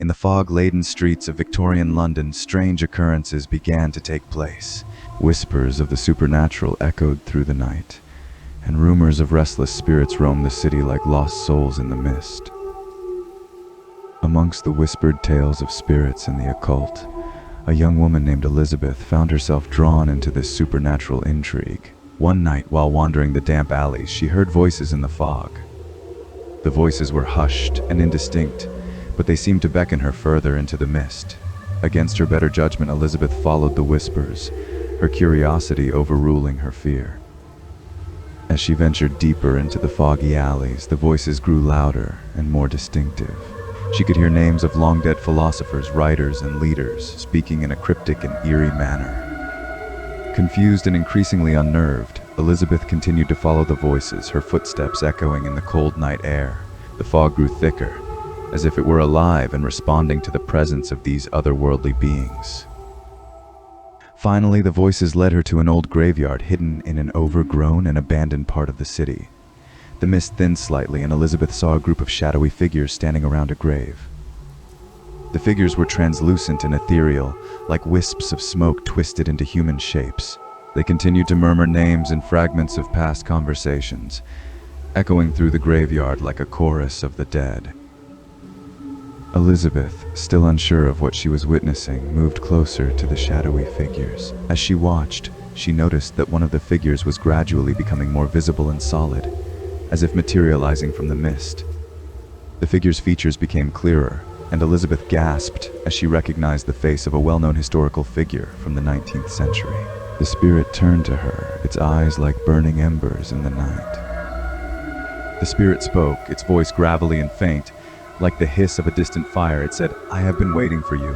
In the fog-laden streets of Victorian London, strange occurrences began to take place. Whispers of the supernatural echoed through the night, and rumors of restless spirits roamed the city like lost souls in the mist. Amongst the whispered tales of spirits and the occult, a young woman named Elizabeth found herself drawn into this supernatural intrigue. One night, while wandering the damp alleys, she heard voices in the fog. The voices were hushed and indistinct, but they seemed to beckon her further into the mist. Against her better judgment, Elizabeth followed the whispers, her curiosity overruling her fear. As she ventured deeper into the foggy alleys, the voices grew louder and more distinctive. She could hear names of long-dead philosophers, writers, and leaders speaking in a cryptic and eerie manner. Confused and increasingly unnerved, Elizabeth continued to follow the voices, her footsteps echoing in the cold night air. The fog grew thicker, as if it were alive and responding to the presence of these otherworldly beings. Finally, the voices led her to an old graveyard hidden in an overgrown and abandoned part of the city. The mist thinned slightly, and Elizabeth saw a group of shadowy figures standing around a grave. The figures were translucent and ethereal, like wisps of smoke twisted into human shapes. They continued to murmur names and fragments of past conversations, echoing through the graveyard like a chorus of the dead. Elizabeth, still unsure of what she was witnessing, moved closer to the shadowy figures. As she watched, she noticed that one of the figures was gradually becoming more visible and solid, as if materializing from the mist. The figure's features became clearer, and Elizabeth gasped as she recognized the face of a well-known historical figure from the 19th century. The spirit turned to her, its eyes like burning embers in the night. The spirit spoke, its voice gravelly and faint, like the hiss of a distant fire. It said, "I have been waiting for you."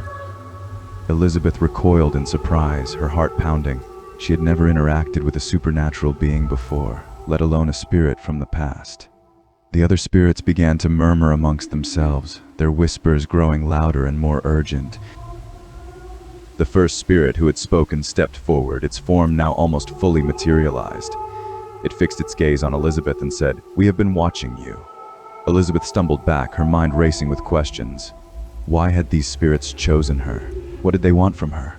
Elizabeth recoiled in surprise, her heart pounding. She had never interacted with a supernatural being before, let alone a spirit from the past. The other spirits began to murmur amongst themselves, their whispers growing louder and more urgent. The first spirit who had spoken stepped forward, its form now almost fully materialized. It fixed its gaze on Elizabeth and said, "We have been watching you." Elizabeth stumbled back, her mind racing with questions. Why had these spirits chosen her? What did they want from her?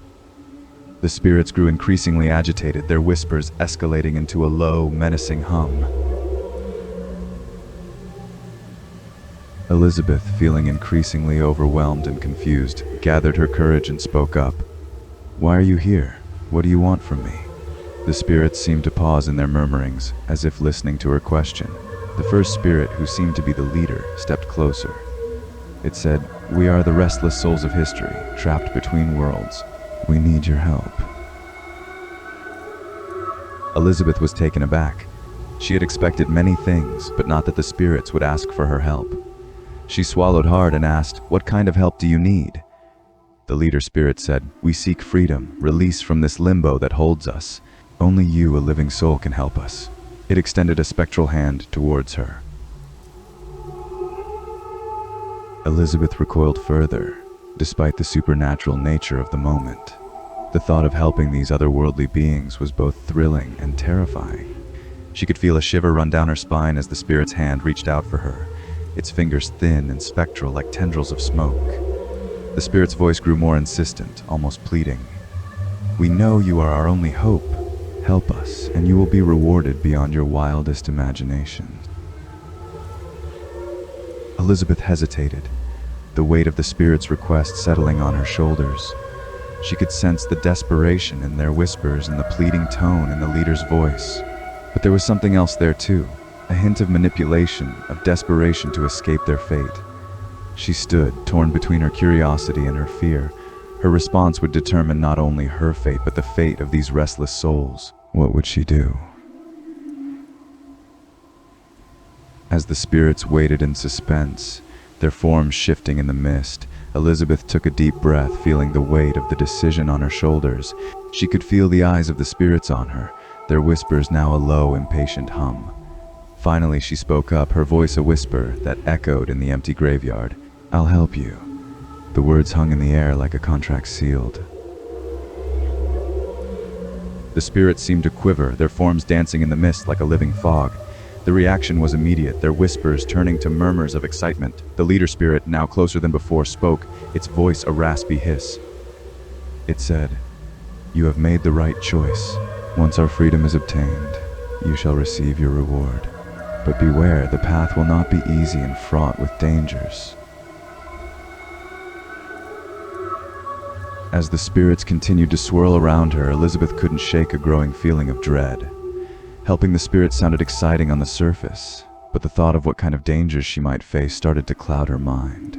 The spirits grew increasingly agitated, their whispers escalating into a low, menacing hum. Elizabeth, feeling increasingly overwhelmed and confused, gathered her courage and spoke up. "Why are you here? What do you want from me?" The spirits seemed to pause in their murmurings, as if listening to her question. The first spirit, who seemed to be the leader, stepped closer. It said, "We are the restless souls of history, trapped between worlds. We need your help." Elizabeth was taken aback. She had expected many things, but not that the spirits would ask for her help. She swallowed hard and asked, "What kind of help do you need?" The leader spirit said, "We seek freedom, release from this limbo that holds us. Only you, a living soul, can help us." It extended a spectral hand towards her. Elizabeth recoiled further, despite the supernatural nature of the moment. The thought of helping these otherworldly beings was both thrilling and terrifying. She could feel a shiver run down her spine as the spirit's hand reached out for her, its fingers thin and spectral like tendrils of smoke. The spirit's voice grew more insistent, almost pleading. "We know you are our only hope. Help us, and you will be rewarded beyond your wildest imagination." Elizabeth hesitated, the weight of the spirit's request settling on her shoulders. She could sense the desperation in their whispers and the pleading tone in the leader's voice. But there was something else there too, a hint of manipulation, of desperation to escape their fate. She stood, torn between her curiosity and her fear. Her response would determine not only her fate, but the fate of these restless souls. What would she do? As the spirits waited in suspense, their forms shifting in the mist, Elizabeth took a deep breath, feeling the weight of the decision on her shoulders. She could feel the eyes of the spirits on her, their whispers now a low, impatient hum. Finally, she spoke up, her voice a whisper that echoed in the empty graveyard. "I'll help you." The words hung in the air like a contract sealed. The spirits seemed to quiver, their forms dancing in the mist like a living fog. The reaction was immediate, their whispers turning to murmurs of excitement. The leader spirit, now closer than before, spoke, its voice a raspy hiss. It said, "You have made the right choice. Once our freedom is obtained, you shall receive your reward. But beware, the path will not be easy and fraught with dangers." As the spirits continued to swirl around her, Elizabeth couldn't shake a growing feeling of dread. Helping the spirits sounded exciting on the surface, but the thought of what kind of dangers she might face started to cloud her mind.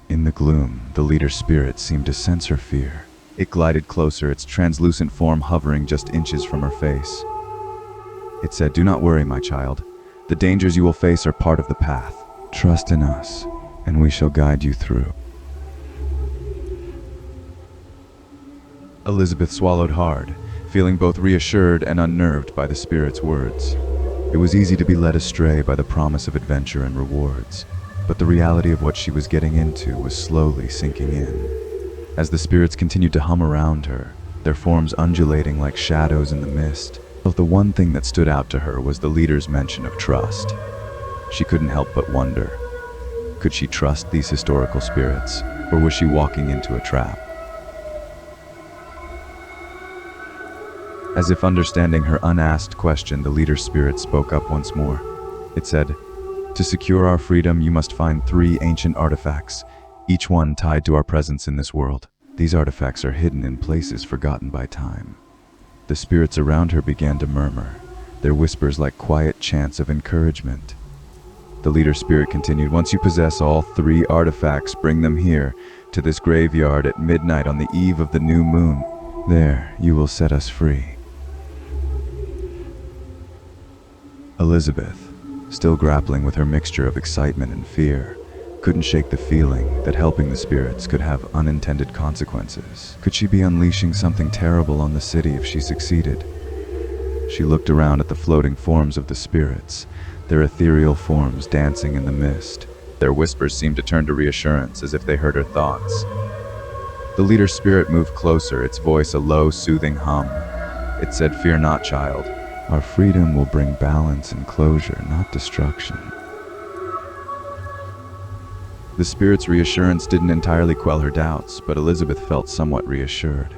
In the gloom, the leader spirit seemed to sense her fear. It glided closer, its translucent form hovering just inches from her face. It said, "Do not worry, my child. The dangers you will face are part of the path. Trust in us, and we shall guide you through." Elizabeth swallowed hard, feeling both reassured and unnerved by the spirit's words. It was easy to be led astray by the promise of adventure and rewards, but the reality of what she was getting into was slowly sinking in. As the spirits continued to hum around her, their forms undulating like shadows in the mist, the one thing that stood out to her was the leader's mention of trust. She couldn't help but wonder, could she trust these historical spirits, or was she walking into a trap? As if understanding her unasked question, the leader spirit spoke up once more. It said, "To secure our freedom, you must find 3 ancient artifacts, each one tied to our presence in this world. These artifacts are hidden in places forgotten by time." The spirits around her began to murmur, their whispers like quiet chants of encouragement. The leader spirit continued, "Once you possess all 3 artifacts, bring them here, to this graveyard at midnight on the eve of the new moon. There, you will set us free." Elizabeth, still grappling with her mixture of excitement and fear, couldn't shake the feeling that helping the spirits could have unintended consequences. Could she be unleashing something terrible on the city if she succeeded? She looked around at the floating forms of the spirits, their ethereal forms dancing in the mist. Their whispers seemed to turn to reassurance, as if they heard her thoughts. The leader spirit moved closer, its voice a low, soothing hum. It said, "Fear not, child. Our freedom will bring balance and closure, not destruction." The spirit's reassurance didn't entirely quell her doubts, but Elizabeth felt somewhat reassured.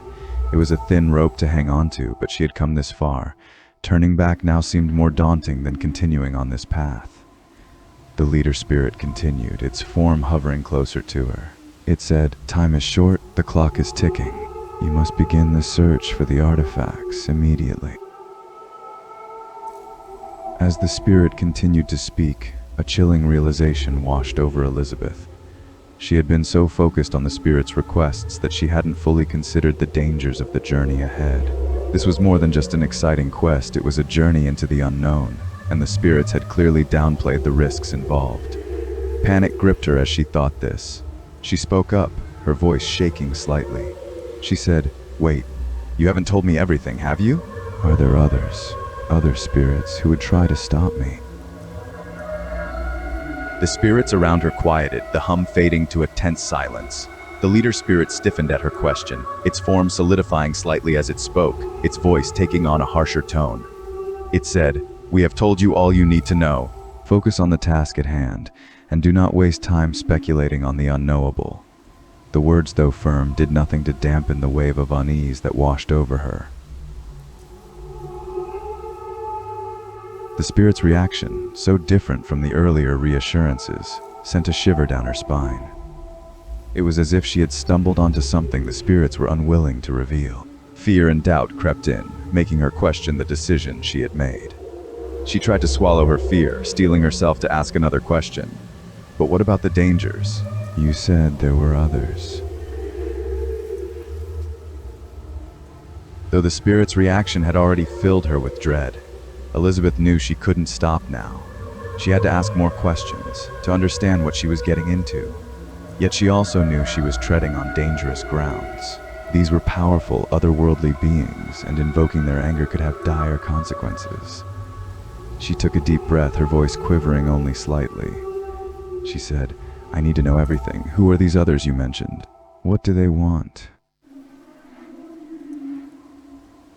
It was a thin rope to hang on to, but she had come this far. Turning back now seemed more daunting than continuing on this path. The leader spirit continued, its form hovering closer to her. It said, "Time is short, the clock is ticking. You must begin the search for the artifacts immediately." As the spirit continued to speak, a chilling realization washed over Elizabeth. She had been so focused on the spirit's requests that she hadn't fully considered the dangers of the journey ahead. This was more than just an exciting quest, it was a journey into the unknown, and the spirits had clearly downplayed the risks involved. Panic gripped her as she thought this. She spoke up, her voice shaking slightly. She said, "Wait, you haven't told me everything, have you? Are there other spirits who would try to stop me?" The spirits around her quieted, the hum fading to a tense silence. The leader spirit stiffened at her question, its form solidifying slightly as it spoke, its voice taking on a harsher tone. It said, "We have told you all you need to know. Focus on the task at hand, and do not waste time speculating on the unknowable." The words, though firm, did nothing to dampen the wave of unease that washed over her. The spirit's reaction, so different from the earlier reassurances, sent a shiver down her spine. It was as if she had stumbled onto something the spirits were unwilling to reveal. Fear and doubt crept in, making her question the decision she had made. She tried to swallow her fear, steeling herself to ask another question. But what about the dangers? You said there were others. Though the spirit's reaction had already filled her with dread, Elizabeth knew she couldn't stop now. She had to ask more questions, to understand what she was getting into. Yet she also knew she was treading on dangerous grounds. These were powerful, otherworldly beings, and invoking their anger could have dire consequences. She took a deep breath, her voice quivering only slightly. She said, "I need to know everything. Who are these others you mentioned? What do they want?"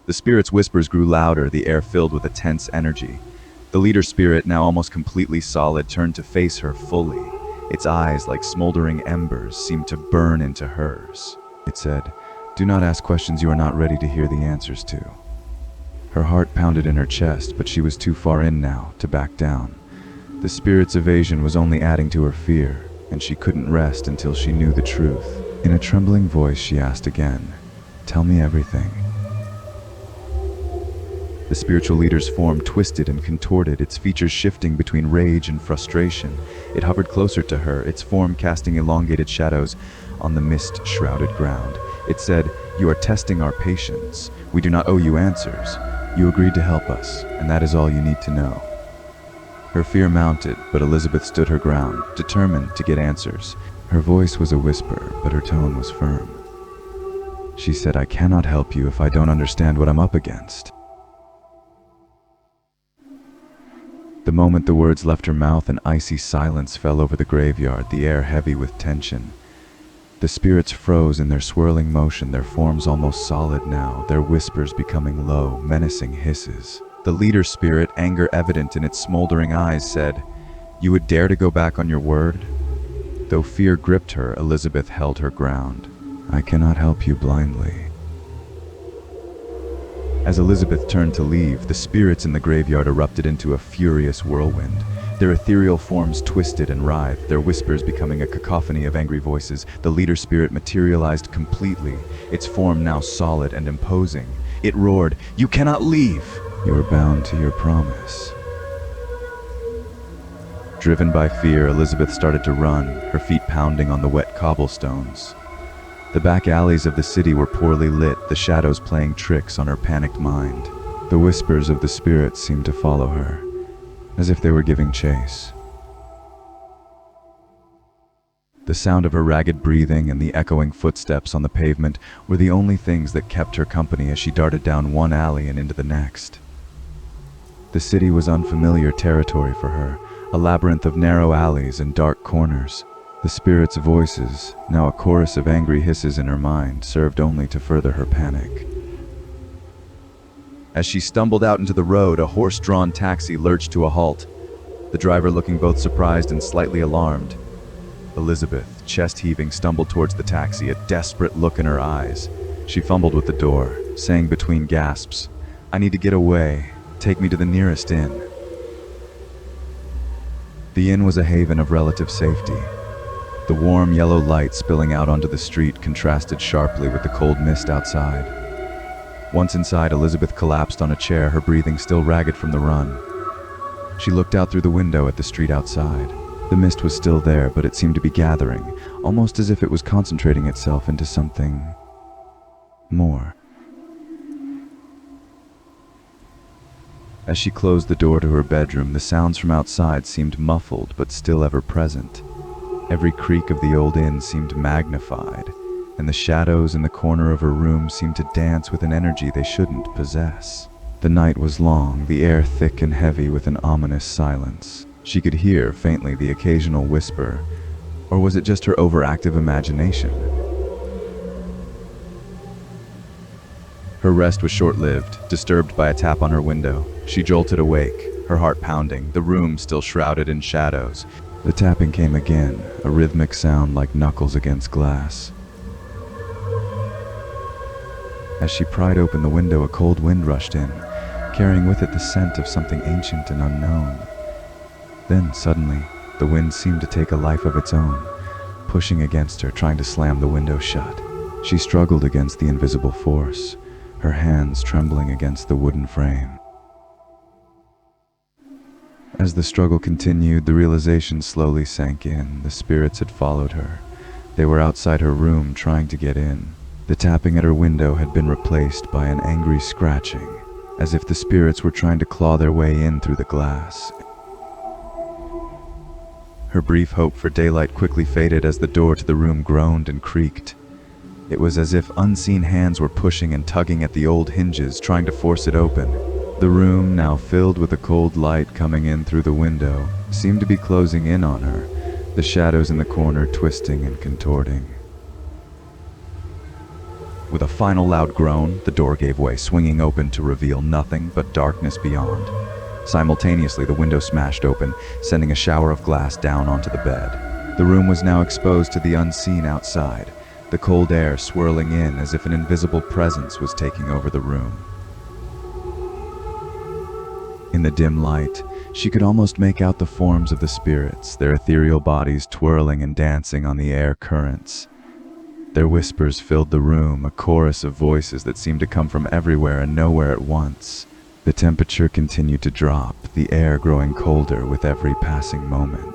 The spirit's whispers grew louder, the air filled with a tense energy. The leader spirit, now almost completely solid, turned to face her fully. Its eyes, like smoldering embers, seemed to burn into hers. It said, "Do not ask questions you are not ready to hear the answers to." Her heart pounded in her chest, but she was too far in now to back down. The spirit's evasion was only adding to her fear, and she couldn't rest until she knew the truth. In a trembling voice, she asked again, "Tell me everything." The spiritual leader's form twisted and contorted, its features shifting between rage and frustration. It hovered closer to her, its form casting elongated shadows on the mist-shrouded ground. It said, "You are testing our patience. We do not owe you answers. You agreed to help us, and that is all you need to know." Her fear mounted, but Elizabeth stood her ground, determined to get answers. Her voice was a whisper, but her tone was firm. She said, "I cannot help you if I don't understand what I'm up against." The moment the words left her mouth, an icy silence fell over the graveyard, the air heavy with tension. The spirits froze in their swirling motion, their forms almost solid now, their whispers becoming low, menacing hisses. The leader spirit, anger evident in its smoldering eyes, said, "You would dare to go back on your word?" Though fear gripped her, Elizabeth held her ground. "I cannot help you blindly." As Elizabeth turned to leave, the spirits in the graveyard erupted into a furious whirlwind. Their ethereal forms twisted and writhed, their whispers becoming a cacophony of angry voices. The leader spirit materialized completely, its form now solid and imposing. It roared, "You cannot leave! You are bound to your promise." Driven by fear, Elizabeth started to run, her feet pounding on the wet cobblestones. The back alleys of the city were poorly lit, the shadows playing tricks on her panicked mind. The whispers of the spirits seemed to follow her, as if they were giving chase. The sound of her ragged breathing and the echoing footsteps on the pavement were the only things that kept her company as she darted down one alley and into the next. The city was unfamiliar territory for her, a labyrinth of narrow alleys and dark corners. The spirits' voices, now a chorus of angry hisses in her mind, served only to further her panic. As she stumbled out into the road, a horse-drawn taxi lurched to a halt, the driver looking both surprised and slightly alarmed. Elizabeth, chest heaving, stumbled towards the taxi, a desperate look in her eyes. She fumbled with the door, saying between gasps, "I need to get away. Take me to the nearest inn." The inn was a haven of relative safety. The warm yellow light spilling out onto the street contrasted sharply with the cold mist outside. Once inside, Elizabeth collapsed on a chair, her breathing still ragged from the run. She looked out through the window at the street outside. The mist was still there, but it seemed to be gathering, almost as if it was concentrating itself into something more. As she closed the door to her bedroom, the sounds from outside seemed muffled but still ever present. Every creak of the old inn seemed magnified, and the shadows in the corner of her room seemed to dance with an energy they shouldn't possess. The night was long, the air thick and heavy with an ominous silence. She could hear faintly the occasional whisper, or was it just her overactive imagination? Her rest was short-lived, disturbed by a tap on her window. She jolted awake, her heart pounding, the room still shrouded in shadows. The tapping came again, a rhythmic sound like knuckles against glass. As she pried open the window, a cold wind rushed in, carrying with it the scent of something ancient and unknown. Then, suddenly, the wind seemed to take a life of its own, pushing against her, trying to slam the window shut. She struggled against the invisible force, her hands trembling against the wooden frame. As the struggle continued, the realization slowly sank in. The spirits had followed her. They were outside her room, trying to get in. The tapping at her window had been replaced by an angry scratching, as if the spirits were trying to claw their way in through the glass. Her brief hope for daylight quickly faded as the door to the room groaned and creaked. It was as if unseen hands were pushing and tugging at the old hinges, trying to force it open. The room, now filled with a cold light coming in through the window, seemed to be closing in on her, the shadows in the corner twisting and contorting. With a final loud groan, the door gave way, swinging open to reveal nothing but darkness beyond. Simultaneously, the window smashed open, sending a shower of glass down onto the bed. The room was now exposed to the unseen outside, the cold air swirling in as if an invisible presence was taking over the room. In the dim light, she could almost make out the forms of the spirits, their ethereal bodies twirling and dancing on the air currents. Their whispers filled the room, a chorus of voices that seemed to come from everywhere and nowhere at once. The temperature continued to drop, the air growing colder with every passing moment.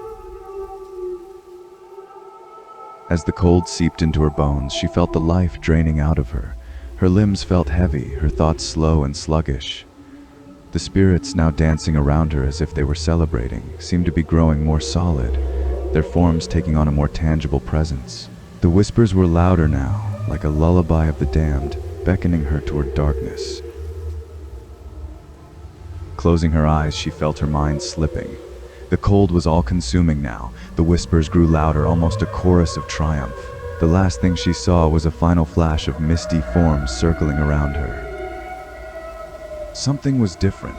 As the cold seeped into her bones, she felt the life draining out of her. Her limbs felt heavy, her thoughts slow and sluggish. The spirits, now dancing around her as if they were celebrating, seemed to be growing more solid, their forms taking on a more tangible presence. The whispers were louder now, like a lullaby of the damned, beckoning her toward darkness. Closing her eyes, she felt her mind slipping. The cold was all-consuming now. The whispers grew louder, almost a chorus of triumph. The last thing she saw was a final flash of misty forms circling around her. Something was different.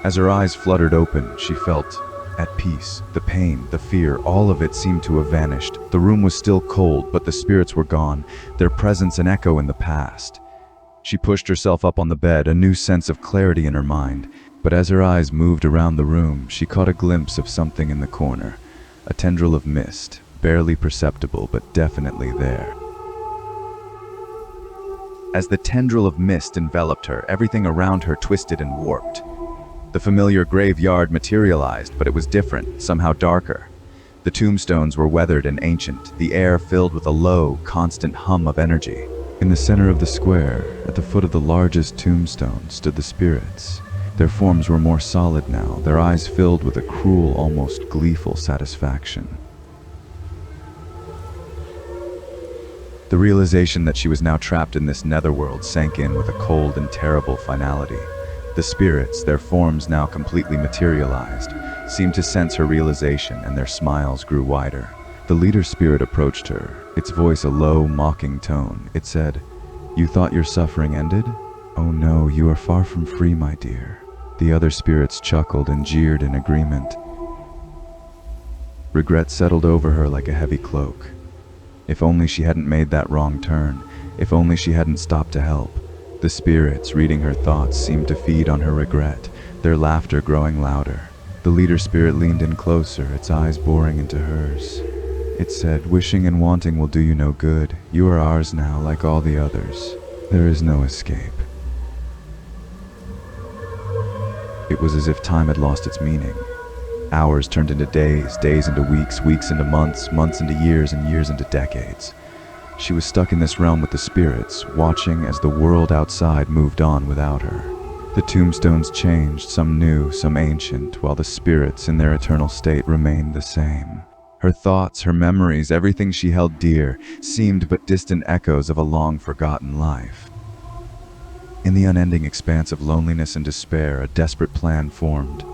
As her eyes fluttered open, she felt at peace. The pain, the fear, all of it seemed to have vanished. The room was still cold, but the spirits were gone, their presence an echo in the past. She pushed herself up on the bed, a new sense of clarity in her mind. But as her eyes moved around the room, she caught a glimpse of something in the corner. A tendril of mist, barely perceptible, but definitely there. As the tendril of mist enveloped her, everything around her twisted and warped. The familiar graveyard materialized, but it was different, somehow darker. The tombstones were weathered and ancient, the air filled with a low, constant hum of energy. In the center of the square, at the foot of the largest tombstone, stood the spirits. Their forms were more solid now, their eyes filled with a cruel, almost gleeful satisfaction. The realization that she was now trapped in this netherworld sank in with a cold and terrible finality. The spirits, their forms now completely materialized, seemed to sense her realization, and their smiles grew wider. The leader spirit approached her, its voice a low, mocking tone. It said, "You thought your suffering ended? Oh no, you are far from free, my dear." The other spirits chuckled and jeered in agreement. Regret settled over her like a heavy cloak. If only she hadn't made that wrong turn, if only she hadn't stopped to help. The spirits, reading her thoughts, seemed to feed on her regret, their laughter growing louder. The leader spirit leaned in closer, its eyes boring into hers. It said, "Wishing and wanting will do you no good. You are ours now, like all the others. There is no escape." It was as if time had lost its meaning. Hours turned into days, days into weeks, weeks into months, months into years, and years into decades. She was stuck in this realm with the spirits, watching as the world outside moved on without her. The tombstones changed, some new, some ancient, while the spirits in their eternal state remained the same. Her thoughts, her memories, everything she held dear, seemed but distant echoes of a long-forgotten life. In the unending expanse of loneliness and despair, a desperate plan formed.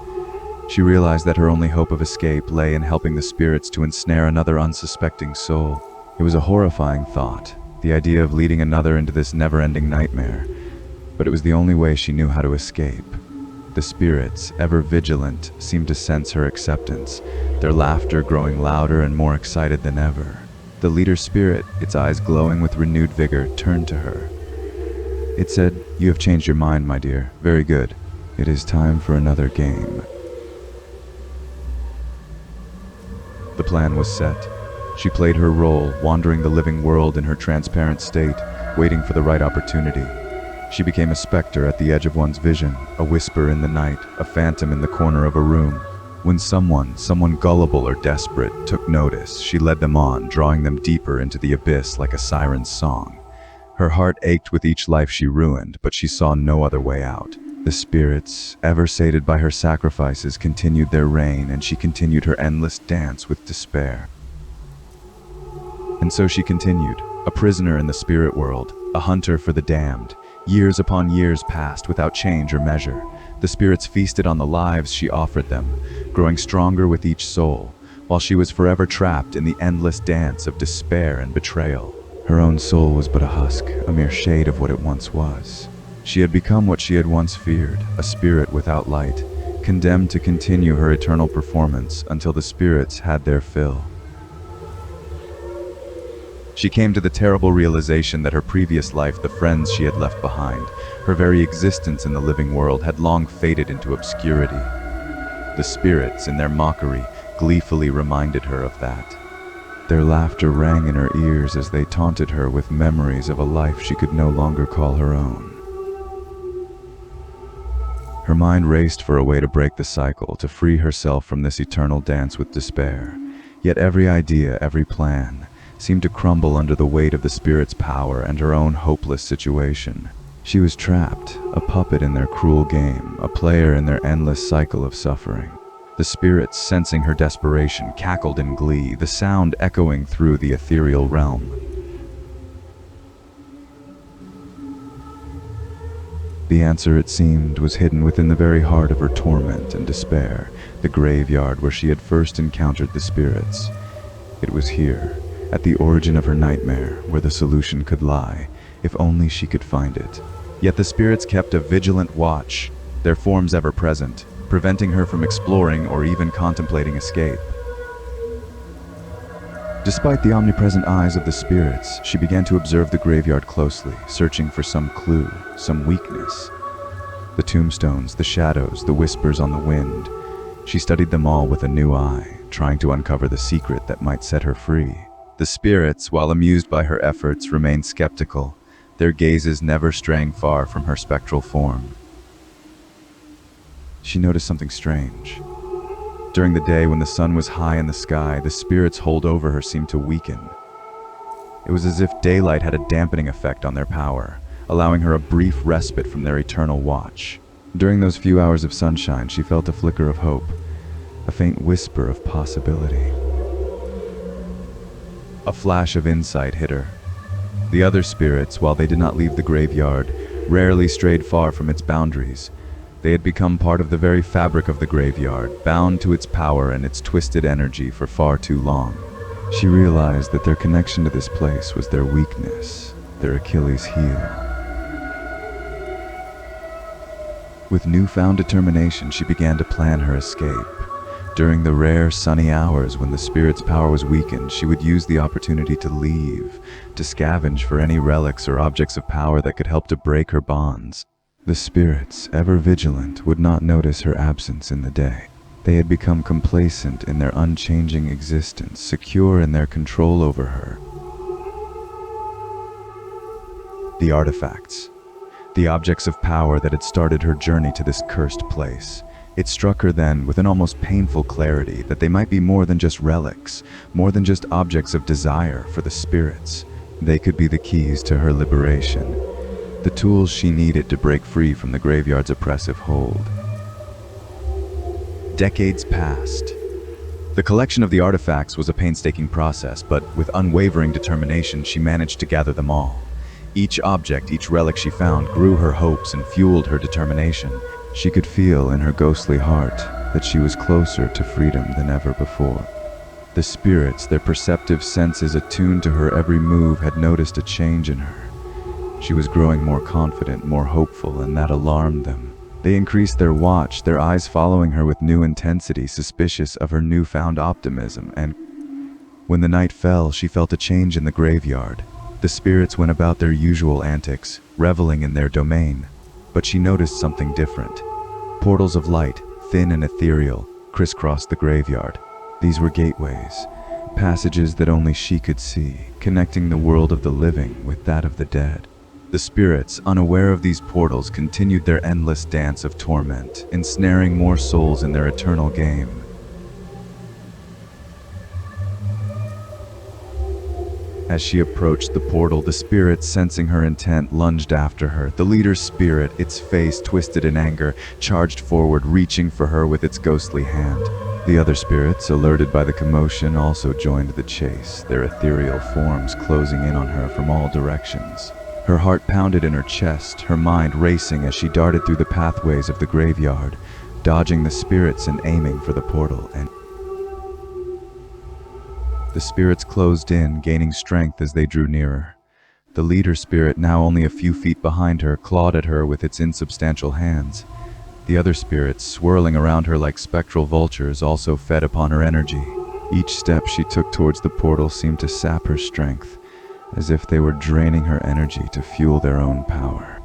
She realized that her only hope of escape lay in helping the spirits to ensnare another unsuspecting soul. It was a horrifying thought, the idea of leading another into this never-ending nightmare, but it was the only way she knew how to escape. The spirits, ever vigilant, seemed to sense her acceptance, their laughter growing louder and more excited than ever. The leader spirit, its eyes glowing with renewed vigor, turned to her. It said, "You have changed your mind, my dear. Very good. It is time for another game." The plan was set. She played her role, wandering the living world in her transparent state, waiting for the right opportunity. She became a specter at the edge of one's vision, a whisper in the night, a phantom in the corner of a room. When someone gullible or desperate, took notice, she led them on, drawing them deeper into the abyss like a siren's song. Her heart ached with each life she ruined, but she saw no other way out. The spirits, ever sated by her sacrifices, continued their reign, and she continued her endless dance with despair. And so she continued, a prisoner in the spirit world, a hunter for the damned. Years upon years passed without change or measure. The spirits feasted on the lives she offered them, growing stronger with each soul, while she was forever trapped in the endless dance of despair and betrayal. Her own soul was but a husk, a mere shade of what it once was. She had become what she had once feared, a spirit without light, condemned to continue her eternal performance until the spirits had their fill. She came to the terrible realization that her previous life, the friends she had left behind, her very existence in the living world had long faded into obscurity. The spirits, in their mockery, gleefully reminded her of that. Their laughter rang in her ears as they taunted her with memories of a life she could no longer call her own. Her mind raced for a way to break the cycle, to free herself from this eternal dance with despair. Yet every idea, every plan, seemed to crumble under the weight of the spirit's power and her own hopeless situation. She was trapped, a puppet in their cruel game, a player in their endless cycle of suffering. The spirits, sensing her desperation, cackled in glee, the sound echoing through the ethereal realm. The answer, it seemed, was hidden within the very heart of her torment and despair, the graveyard where she had first encountered the spirits. It was here, at the origin of her nightmare, where the solution could lie, if only she could find it. Yet the spirits kept a vigilant watch, their forms ever present, preventing her from exploring or even contemplating escape. Despite the omnipresent eyes of the spirits, she began to observe the graveyard closely, searching for some clue, some weakness. The tombstones, the shadows, the whispers on the wind. She studied them all with a new eye, trying to uncover the secret that might set her free. The spirits, while amused by her efforts, remained skeptical, their gazes never straying far from her spectral form. She noticed something strange. During the day, when the sun was high in the sky, the spirit's hold over her seemed to weaken. It was as if daylight had a dampening effect on their power, allowing her a brief respite from their eternal watch. During those few hours of sunshine, she felt a flicker of hope, a faint whisper of possibility. A flash of insight hit her. The other spirits, while they did not leave the graveyard, rarely strayed far from its boundaries. They had become part of the very fabric of the graveyard, bound to its power and its twisted energy for far too long. She realized that their connection to this place was their weakness, their Achilles' heel. With newfound determination, she began to plan her escape. During the rare sunny hours when the spirit's power was weakened, she would use the opportunity to leave, to scavenge for any relics or objects of power that could help to break her bonds. The spirits, ever vigilant, would not notice her absence in the day. They had become complacent in their unchanging existence, secure in their control over her. The artifacts, the objects of power that had started her journey to this cursed place. It struck her then with an almost painful clarity that they might be more than just relics, more than just objects of desire for the spirits. They could be the keys to her liberation, the tools she needed to break free from the graveyard's oppressive hold. Decades passed. The collection of the artifacts was a painstaking process, but with unwavering determination, she managed to gather them all. Each object, each relic she found grew her hopes and fueled her determination. She could feel in her ghostly heart that she was closer to freedom than ever before. The spirits, their perceptive senses attuned to her every move, had noticed a change in her. She was growing more confident, more hopeful, and that alarmed them. They increased their watch, their eyes following her with new intensity, suspicious of her newfound optimism. And when the night fell, she felt a change in the graveyard. The spirits went about their usual antics, reveling in their domain. But she noticed something different. Portals of light, thin and ethereal, crisscrossed the graveyard. These were gateways, passages that only she could see, connecting the world of the living with that of the dead. The spirits, unaware of these portals, continued their endless dance of torment, ensnaring more souls in their eternal game. As she approached the portal, the spirit, sensing her intent, lunged after her. The leader's spirit, its face twisted in anger, charged forward, reaching for her with its ghostly hand. The other spirits, alerted by the commotion, also joined the chase, their ethereal forms closing in on her from all directions. Her heart pounded in her chest, her mind racing as she darted through the pathways of the graveyard, dodging the spirits and aiming for the portal. And the spirits closed in, gaining strength as they drew nearer. The leader spirit, now only a few feet behind her, clawed at her with its insubstantial hands. The other spirits, swirling around her like spectral vultures, also fed upon her energy. Each step she took towards the portal seemed to sap her strength, as if they were draining her energy to fuel their own power.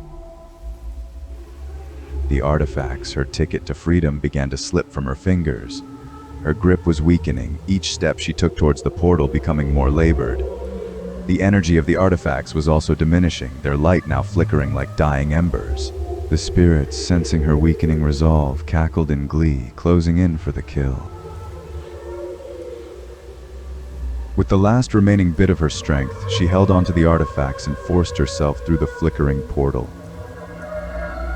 The artifacts, her ticket to freedom, began to slip from her fingers. Her grip was weakening, each step she took towards the portal becoming more labored. The energy of the artifacts was also diminishing, their light now flickering like dying embers. The spirits, sensing her weakening resolve, cackled in glee, closing in for the kill. With the last remaining bit of her strength, she held onto the artifacts and forced herself through the flickering portal.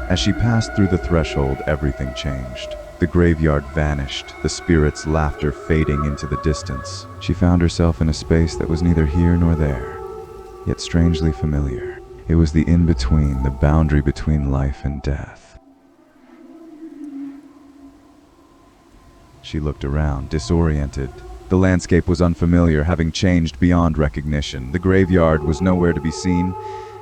As she passed through the threshold, everything changed. The graveyard vanished, the spirits' laughter fading into the distance. She found herself in a space that was neither here nor there, yet strangely familiar. It was the in-between, the boundary between life and death. She looked around, disoriented. The landscape was unfamiliar, having changed beyond recognition. The graveyard was nowhere to be seen,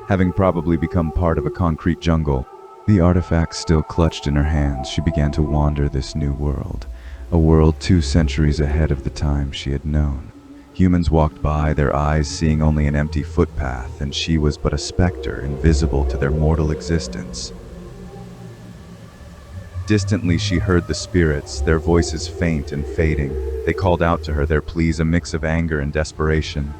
having probably become part of a concrete jungle. The artifacts still clutched in her hands, she began to wander this new world, a world 2 centuries ahead of the time she had known. Humans walked by, their eyes seeing only an empty footpath, and she was but a specter, invisible to their mortal existence. Distantly she heard the spirits, their voices faint and fading. They called out to her, their pleas a mix of anger and desperation.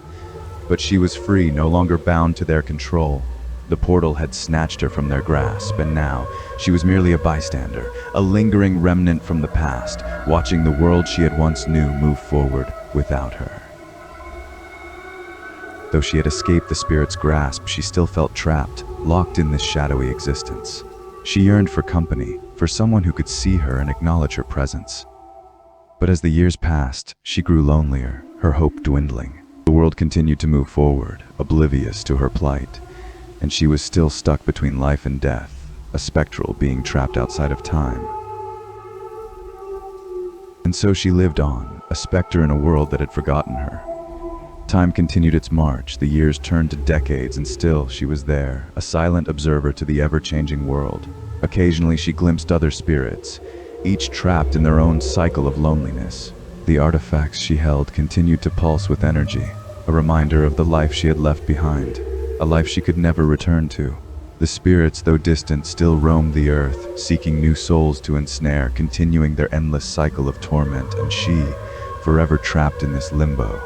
But she was free, no longer bound to their control. The portal had snatched her from their grasp, and now she was merely a bystander, a lingering remnant from the past, watching the world she had once knew move forward without her. Though she had escaped the spirit's grasp, she still felt trapped, locked in this shadowy existence. She yearned for company, for someone who could see her and acknowledge her presence. But as the years passed, she grew lonelier, her hope dwindling. The world continued to move forward, oblivious to her plight, and she was still stuck between life and death, a spectral being trapped outside of time. And so she lived on, a specter in a world that had forgotten her. Time continued its march, the years turned to decades, and still she was there, a silent observer to the ever-changing world. Occasionally she glimpsed other spirits, each trapped in their own cycle of loneliness. The artifacts she held continued to pulse with energy, a reminder of the life she had left behind, a life she could never return to. The spirits, though distant, still roamed the earth, seeking new souls to ensnare, continuing their endless cycle of torment, and she, forever trapped in this limbo,